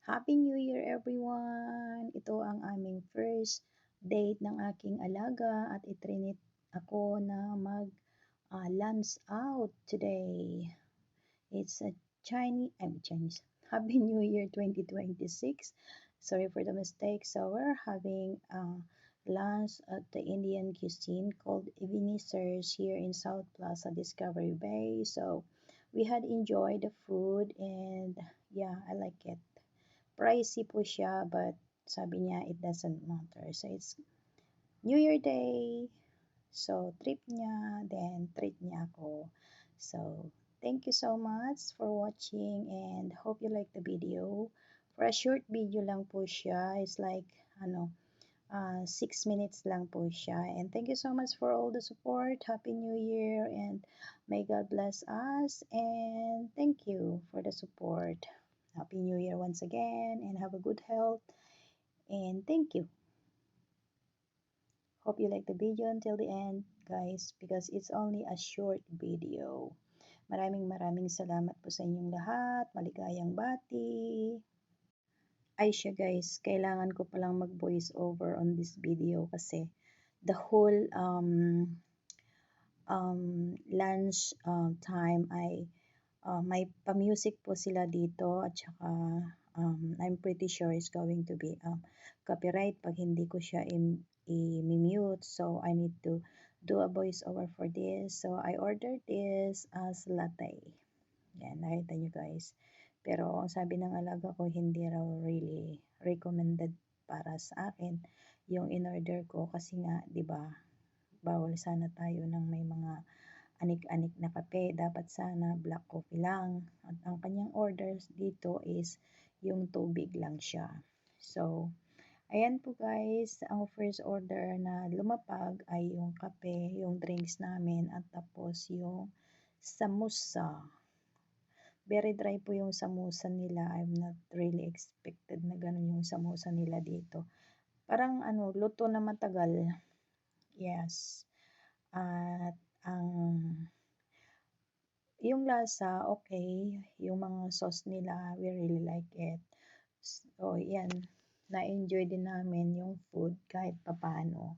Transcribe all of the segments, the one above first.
Happy New Year everyone! Ito ang aming first date ng aking alaga at itrinit ako na lunch out today. It's a Chinese. Happy New Year 2026. Sorry for the mistake. So we're having lunch at the Indian cuisine called Ebenezer's here in South Plaza Discovery Bay. So we had enjoyed the food and yeah, I like it. Pricey po siya, but sabi niya it doesn't matter. So it's New Year Day. So trip niya, then treat niya ako. So thank you so much for watching and hope you like the video. For a short video lang po siya. It's like 6 minutes lang po siya. And thank you so much for all the support. Happy New Year and may God bless us. And thank you for the support. Happy New Year once again and have a good health. And thank you. Hope you like the video until the end, guys, because it's only a short video. Maraming salamat po sa inyong lahat. Maligayang bati. Ay siya guys, kailangan ko palang mag-voice over on this video kasi the whole lunch time ay may pa-music po sila dito at saka I'm pretty sure it's going to be copyright pag hindi ko siya i-mute. So I need to do a voice over for this. So I ordered this as latte. Yan, nakita nyo guys. Pero ang sabi ng alaga ko, hindi raw really recommended para sa akin yung in-order ko kasi nga, 'di ba? Bawal sana tayo ng may mga anik-anik na kape. Dapat sana black coffee lang. At ang kanyang orders dito is yung tubig lang siya. So, ayan po guys, ang first order na lumapag ay yung kape, yung drinks namin at tapos yung samosa. Very dry po yung samosa nila. I'm not really expected na ganun yung samosa nila dito. Parang luto na matagal. Yes. At yung lasa, okay. Yung mga sauce nila, we really like it. So, yan. Na-enjoy din namin yung food kahit papano.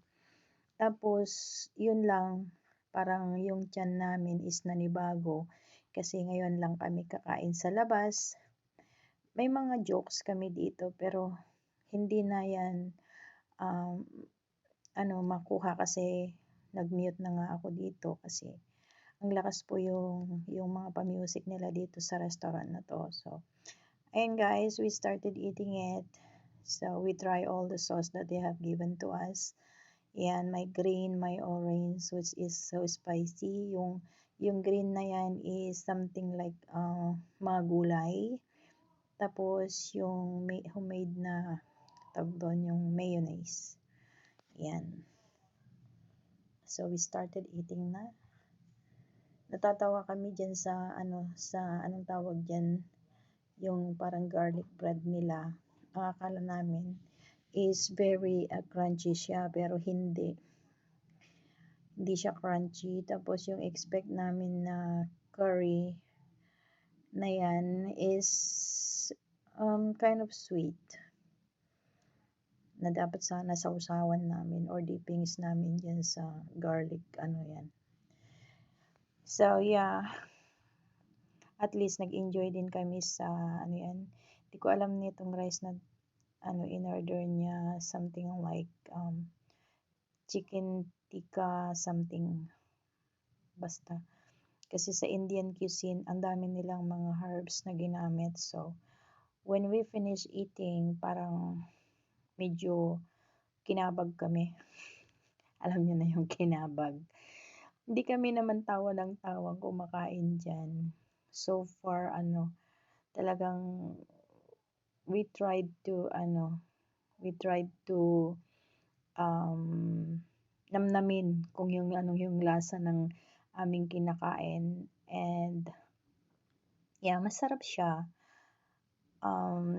Tapos, yun lang. Parang yung tiyan namin is nanibago. Kasi ngayon lang kami kakain sa labas. May mga jokes kami dito pero hindi na yan makuha kasi nag-mute na nga ako dito kasi ang lakas po yung mga pa-music nila dito sa restaurant na to. So, ayun guys, we started eating it. So, we try all the sauce that they have given to us. Yan, may green, may orange, which is so spicy. Yung green na yan is something like mga gulay. Tapos, yung homemade na tawag doon, yung mayonnaise. Yan. So, we started eating na. Natatawa kami dyan sa anong tawag dyan, yung parang garlic bread nila. Ang akala namin is very crunchy siya, pero hindi. Hindi siya crunchy. Tapos yung expect namin na curry na yan is kind of sweet. Na dapat sana sausawan namin or dippings namin dyan sa garlic, yan. So, yeah. At least nag-enjoy din kami sa yan. Hindi ko alam nitong rice na in-order niya, something like chicken tikka something. Basta. Kasi sa Indian cuisine, ang dami nilang mga herbs na ginamit. So, when we finish eating, parang medyo kinabag kami. Alam niyo na yung kinabag. Hindi kami naman tawa ng tawang kumakain dyan. So far, talagang we tried to namnamin kung yung lasa ng aming kinakain. And, yeah, masarap siya.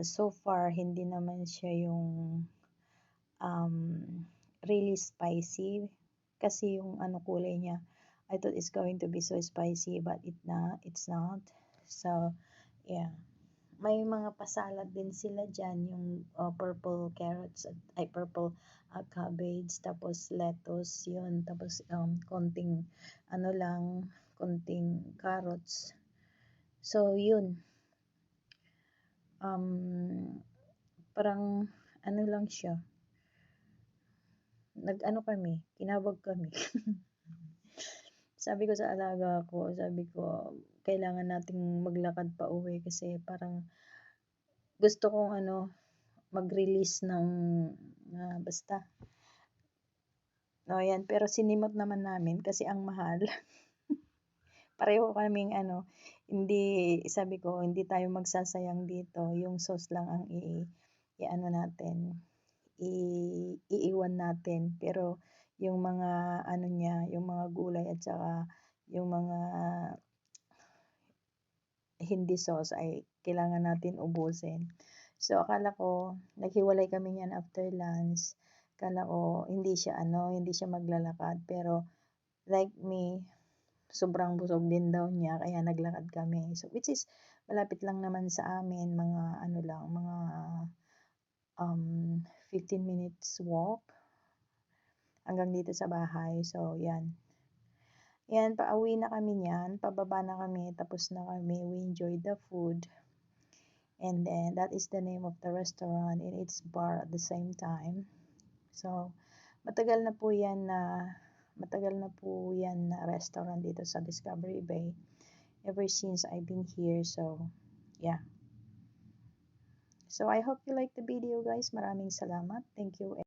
So far, hindi naman siya yung really spicy. Kasi yung kulay niya, I thought it's going to be so spicy, but it's not. So, yeah. may mga pasalad din sila dyan, yung purple carrots, ay purple cabbage, tapos lettuce, yun, tapos konting konting carrots. So yun, parang lang siya, kinabog kami. Sabi ko sa alaga ko, sabi ko, kailangan nating maglakad pa uwi kasi parang gusto kong mag-release ng basta. Yan, pero sinimot naman namin kasi ang mahal. Pareho kaming sabi ko, hindi tayo magsasayang dito. Yung sauce lang ang iiwan natin. Pero yung mga yung mga gulay at saka yung mga hindi sauce ay kailangan natin ubusin. So akala ko naghiwalay kami niyan after lunch. Akala ko hindi siya maglalakad, pero like me, sobrang busog din daw niya kaya naglakad kami. So which is malapit lang naman sa amin, mga mga 15 minutes walk hanggang dito sa bahay. So yan. Yan, pauwi na kami niyan, pababa na kami, tapos na kami, we enjoyed the food. And then, that is the name of the restaurant, and it's bar at the same time. So, matagal na po yan na restaurant dito sa Discovery Bay, ever since I've been here. So, yeah. So, I hope you like the video, guys. Maraming salamat. Thank you.